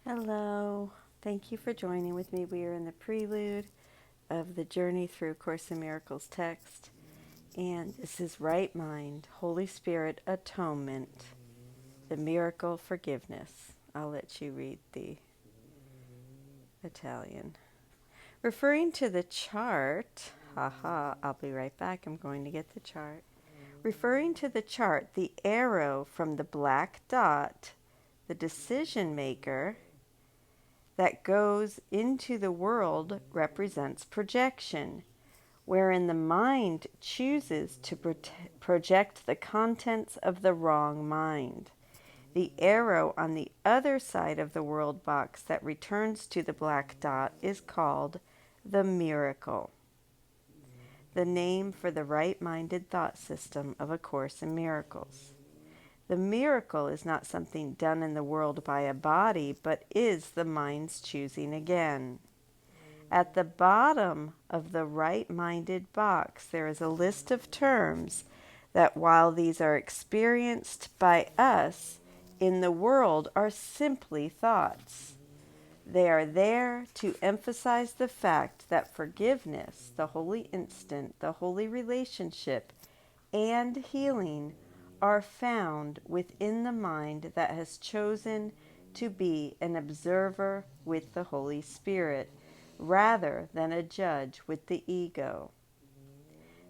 Hello. Thank you for joining with me. We are in the prelude of the Journey Through Course in Miracles text, and this is Right Mind, Holy Spirit, Atonement, the Miracle, Forgiveness. I'll let you read the Italian. Referring to the chart, I'll be right back. I'm going to get the chart. Referring to the chart, the arrow from the black dot, the decision maker, that goes into the world represents projection, wherein the mind chooses to project the contents of the wrong mind. The arrow on the other side of the world box that returns to the black dot is called the miracle, the name for the right-minded thought system of A Course in Miracles. The miracle is not something done in the world by a body, but is the mind's choosing again. At the bottom of the right-minded box, there is a list of terms that, while these are experienced by us in the world, are simply thoughts. They are there to emphasize the fact that forgiveness, the holy instant, the holy relationship, and healing are found within the mind that has chosen to be an observer with the Holy Spirit rather than a judge with the ego.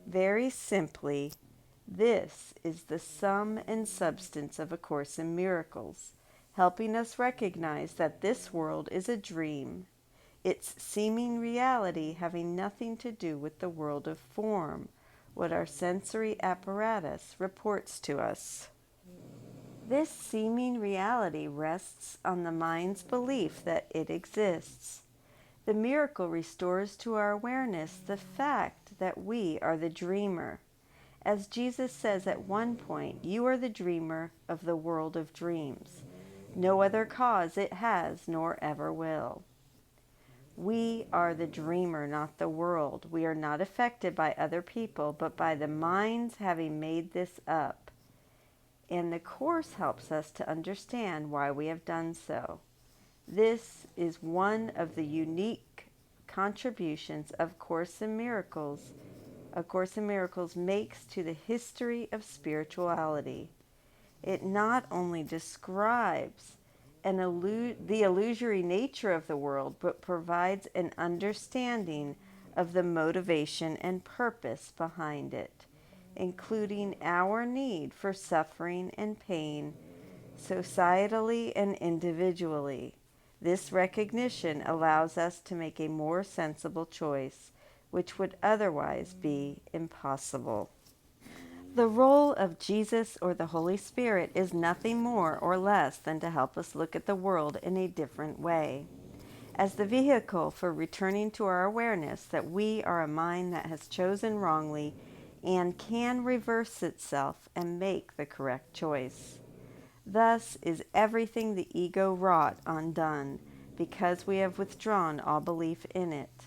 Very simply, this is the sum and substance of A Course in Miracles, helping us recognize that this world is a dream, its seeming reality having nothing to do with the world of form, what our sensory apparatus reports to us. This seeming reality rests on the mind's belief that it exists. The miracle restores to our awareness the fact that we are the dreamer. As Jesus says at one point, you are the dreamer of the world of dreams. No other cause it has nor ever will. We are the dreamer, not the world. We are not affected by other people, but by the minds having made this up. And the Course helps us to understand why we have done so. This is one of the unique contributions of Course in Miracles. A Course in Miracles makes to the history of spirituality. It not only describes the illusory nature of the world, but provides an understanding of the motivation and purpose behind it, including our need for suffering and pain, societally and individually. This recognition allows us to make a more sensible choice, which would otherwise be impossible. The role of Jesus or the Holy Spirit is nothing more or less than to help us look at the world in a different way, as the vehicle for returning to our awareness that we are a mind that has chosen wrongly and can reverse itself and make the correct choice. Thus is everything the ego wrought undone, because we have withdrawn all belief in it.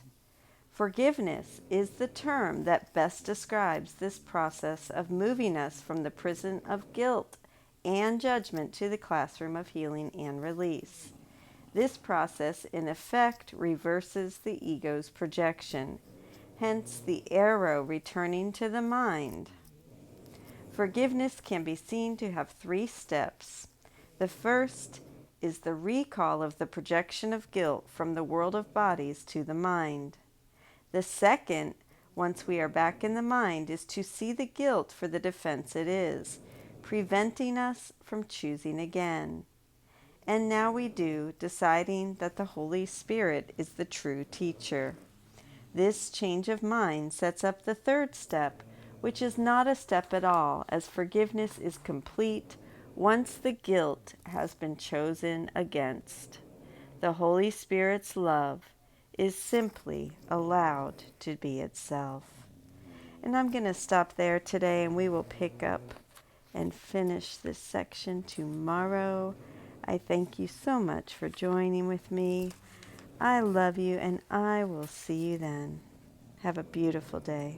Forgiveness is the term that best describes this process of moving us from the prison of guilt and judgment to the classroom of healing and release. This process, in effect, reverses the ego's projection, hence the arrow returning to the mind. Forgiveness can be seen to have 3 steps. The first is the recall of the projection of guilt from the world of bodies to the mind. The second, once we are back in the mind, is to see the guilt for the defense it is, preventing us from choosing again. And now we do, deciding that the Holy Spirit is the true teacher. This change of mind sets up the third step, which is not a step at all, as forgiveness is complete once the guilt has been chosen against. The Holy Spirit's love is simply allowed to be itself. And I'm going to stop there today, and we will pick up and finish this section tomorrow. I thank you so much for joining with me. I love you, and I will see you then. Have a beautiful day.